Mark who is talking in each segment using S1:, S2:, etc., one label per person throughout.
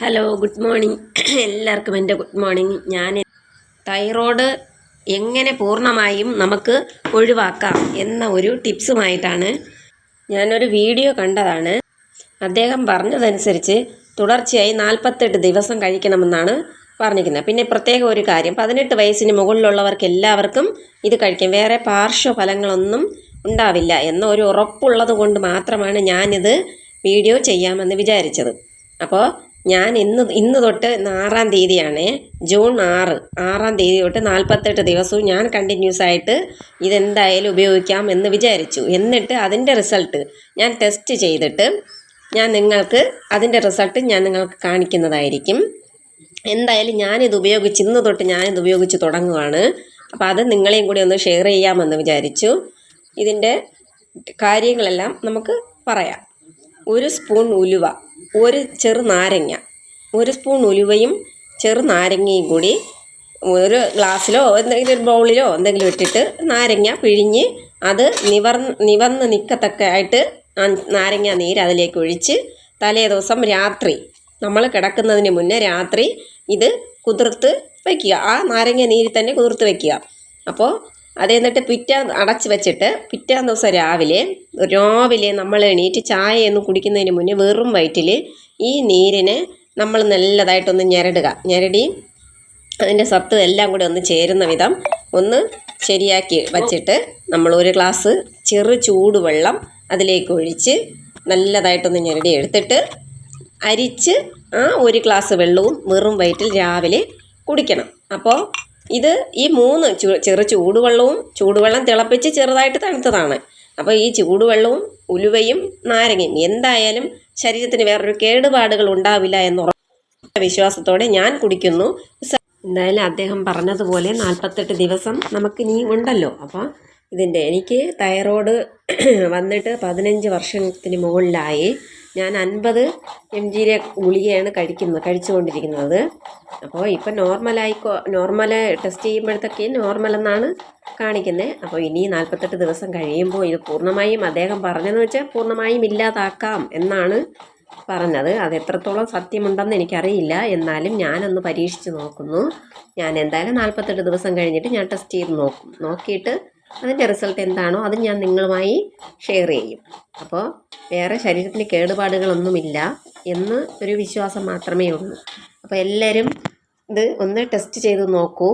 S1: Hello, good morning. എല്ലാവർക്കും എൻ്റെ good morning. ഞാൻ തൈറോയ്ഡ് എങ്ങനെ പൂർണ്ണമായും നമുക്ക് ഒഴിവാക്കാം എന്ന ഒരു ടിപ്സുമായിട്ടാണ് ഞാനൊരു വീഡിയോ കണ്ടതാണ്. അദ്ദേഹം പറഞ്ഞതനുസരിച്ച് തുടർച്ചയായി 48 ദിവസം കഴിക്കണമെന്നാണ് പറഞ്ഞിരിക്കുന്നത്. പിന്നെ പ്രത്യേക ഒരു കാര്യം, 18 വയസ്സിന് മുകളിലുള്ളവർക്ക് എല്ലാവർക്കും ഇത് കഴിക്കാം. വേറെ പാർശ്വഫലങ്ങളൊന്നും ഉണ്ടാവില്ല എന്ന ഒരു ഉറപ്പുള്ളത് കൊണ്ട് മാത്രമാണ് ഞാനിത് വീഡിയോ ചെയ്യാമെന്ന് വിചാരിച്ചത്. അപ്പോൾ ഞാൻ ഇന്ന് തൊട്ട് 6-ാം തീയതിയാണ്, ജൂൺ 6-ാം തീയതി തൊട്ട് 48 ദിവസവും ഞാൻ കണ്ടിന്യൂസ് ആയിട്ട് ഇതെന്തായാലും ഉപയോഗിക്കാം എന്ന് വിചാരിച്ചു. എന്നിട്ട് അതിൻ്റെ റിസൾട്ട് ഞാൻ ടെസ്റ്റ് ചെയ്തിട്ട് അതിൻ്റെ റിസൾട്ട് ഞാൻ നിങ്ങൾക്ക് കാണിക്കുന്നതായിരിക്കും. എന്തായാലും ഇന്ന് തൊട്ട് ഞാനിത് ഉപയോഗിച്ച് തുടങ്ങുകയാണ്. അപ്പോൾ അത് നിങ്ങളെയും കൂടി ഒന്ന് ഷെയർ ചെയ്യാമെന്ന് വിചാരിച്ചു. ഇതിൻ്റെ കാര്യങ്ങളെല്ലാം നമുക്ക് പറയാം. 1 സ്പൂൺ ഉലുവ, 1 ചെറുനാരങ്ങ, 1 സ്പൂൺ ഉലുവയും ചെറുനാരങ്ങയും കൂടി ഒരു ഗ്ലാസ്സിലോ എന്തെങ്കിലും ഒരു ബൗളിലോ എന്തെങ്കിലും ഇട്ടിട്ട് നാരങ്ങ പിഴിഞ്ഞ് അത് നിവർന്ന് നിൽക്കത്തക്കായിട്ട് നാരങ്ങ നീര് അതിലേക്ക് ഒഴിച്ച് തലേ ദിവസം രാത്രി നമ്മൾ കിടക്കുന്നതിന് മുന്നേ രാത്രി ഇത് കുതിർത്ത് വയ്ക്കുക. ആ നാരങ്ങ നീരിൽ തന്നെ കുതിർത്ത് വയ്ക്കുക. അപ്പോൾ അത് എന്നിട്ട് അടച്ച് വെച്ചിട്ട് പിറ്റേന്ന് ദിവസം രാവിലെ നമ്മൾ എണീറ്റ് ചായയൊന്നും കുടിക്കുന്നതിന് മുന്നേ വെറും വയറ്റിൽ ഈ നീരിനെ നമ്മൾ നല്ലതായിട്ടൊന്ന് ഞെരടി അതിൻ്റെ സത്ത് എല്ലാം കൂടി ഒന്ന് ചേരുന്ന വിധം ഒന്ന് ശരിയാക്കി വച്ചിട്ട് നമ്മൾ ഒരു ഗ്ലാസ് ചൂടുവെള്ളം അതിലേക്ക് ഒഴിച്ച് നല്ലതായിട്ടൊന്ന് ഞെരടി എടുത്തിട്ട് അരിച്ച് ആ 1 ഗ്ലാസ് വെള്ളവും വെറും വയറ്റിൽ രാവിലെ കുടിക്കണം. അപ്പോൾ ഇത് ഈ 3 ചൂടുവെള്ളം തിളപ്പിച്ച് ചെറുതായിട്ട് തണുത്തതാണ്. അപ്പോൾ ഈ ചൂടുവെള്ളവും ഉലുവയും നാരങ്ങയും എന്തായാലും ശരീരത്തിന് വേറൊരു കേടുപാടുകൾ ഉണ്ടാവില്ല എന്ന വിശ്വാസത്തോടെ ഞാൻ കുടിക്കുന്നു. എന്തായാലും അദ്ദേഹം പറഞ്ഞതുപോലെ 48 ദിവസം നമുക്കിനി ഉണ്ടല്ലോ. അപ്പോൾ എനിക്ക് തൈറോയ്ഡ് വന്നിട്ട് 15 വർഷത്തിന് മുകളിലായി. ഞാൻ 50 mg ഗുളികയാണ് കഴിച്ചുകൊണ്ടിരിക്കുന്നത്. അപ്പോൾ ഇപ്പം നോർമൽ ടെസ്റ്റ് ചെയ്യുമ്പോഴത്തേക്ക് നോർമൽ എന്നാണ് കാണിക്കുന്നത്. അപ്പോൾ ഇനി 48 ദിവസം കഴിയുമ്പോൾ ഇത് പൂർണ്ണമായും അദ്ദേഹം പറഞ്ഞതെന്ന് വെച്ചാൽ പൂർണ്ണമായും ഇല്ലാതാക്കാം എന്നാണ് പറഞ്ഞത്. അത് എത്രത്തോളം സത്യമുണ്ടെന്ന് എനിക്കറിയില്ല. എന്നാലും ഞാനൊന്ന് പരീക്ഷിച്ച് നോക്കുന്നു. ഞാൻ എന്തായാലും 48 ദിവസം കഴിഞ്ഞിട്ട് ഞാൻ ടെസ്റ്റ് ചെയ്ത് നോക്കിയിട്ട് അതിൻ്റെ റിസൾട്ട് എന്താണോ അത് ഞാൻ നിങ്ങളുമായി ഷെയർ ചെയ്യും. അപ്പോൾ വേറെ ശരീരത്തിന് കേടുപാടുകളൊന്നുമില്ല എന്ന് ഒരു വിശ്വാസം മാത്രമേ ഉള്ളൂ. അപ്പോൾ എല്ലാവരും ഇത് ഒന്ന് ടെസ്റ്റ് ചെയ്ത് നോക്കൂ.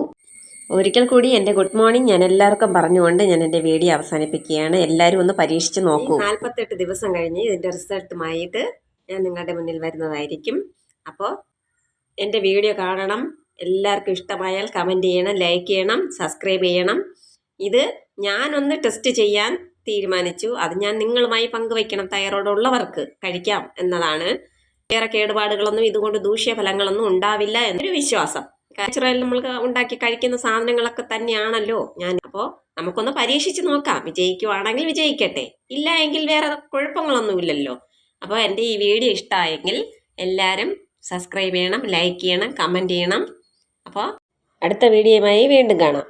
S1: ഒരിക്കൽ കൂടി എൻ്റെ ഗുഡ് മോർണിംഗ് ഞാൻ എല്ലാവർക്കും പറഞ്ഞുകൊണ്ട് ഞാൻ എൻ്റെ വീഡിയോ അവസാനിപ്പിക്കുകയാണ്. എല്ലാവരും ഒന്ന് പരീക്ഷിച്ച് നോക്കൂ. 48 ദിവസം കഴിഞ്ഞ് ഇതിൻ്റെ റിസൾട്ടുമായിട്ട് ഞാൻ നിങ്ങളുടെ മുന്നിൽ വരുന്നതായിരിക്കും. അപ്പോൾ എൻ്റെ വീഡിയോ കാണണം. എല്ലാവർക്കും ഇഷ്ടമായാൽ കമൻറ്റ് ചെയ്യണം, ലൈക്ക് ചെയ്യണം, സബ്സ്ക്രൈബ് ചെയ്യണം. ഇത് ഞാനൊന്ന് ടെസ്റ്റ് ചെയ്യാൻ തീരുമാനിച്ചു. അത് ഞാൻ നിങ്ങളുമായി പങ്കുവയ്ക്കണം. തൈറോയ്ഡ് ഉള്ളവർക്ക് കഴിക്കാം എന്നതാണ്. വേറെ കേടുപാടുകളൊന്നും ഇതുകൊണ്ട് ദൂഷ്യഫലങ്ങളൊന്നും ഉണ്ടാവില്ല എന്നൊരു വിശ്വാസം. നാച്ചുറൽ നമ്മൾ ഉണ്ടാക്കി കഴിക്കുന്ന സാധനങ്ങളൊക്കെ തന്നെയാണല്ലോ അപ്പോൾ നമുക്കൊന്ന് പരീക്ഷിച്ച് നോക്കാം. വിജയിക്കുവാണെങ്കിൽ വിജയിക്കട്ടെ, ഇല്ല എങ്കിൽ വേറെ കുഴപ്പങ്ങളൊന്നുമില്ലല്ലോ. അപ്പോൾ എൻ്റെ ഈ വീഡിയോ ഇഷ്ടമായെങ്കിൽ എല്ലാവരും സബ്സ്ക്രൈബ് ചെയ്യണം, ലൈക്ക് ചെയ്യണം, കമൻറ്റ് ചെയ്യണം. അപ്പോൾ അടുത്ത വീഡിയോയുമായി വീണ്ടും കാണാം.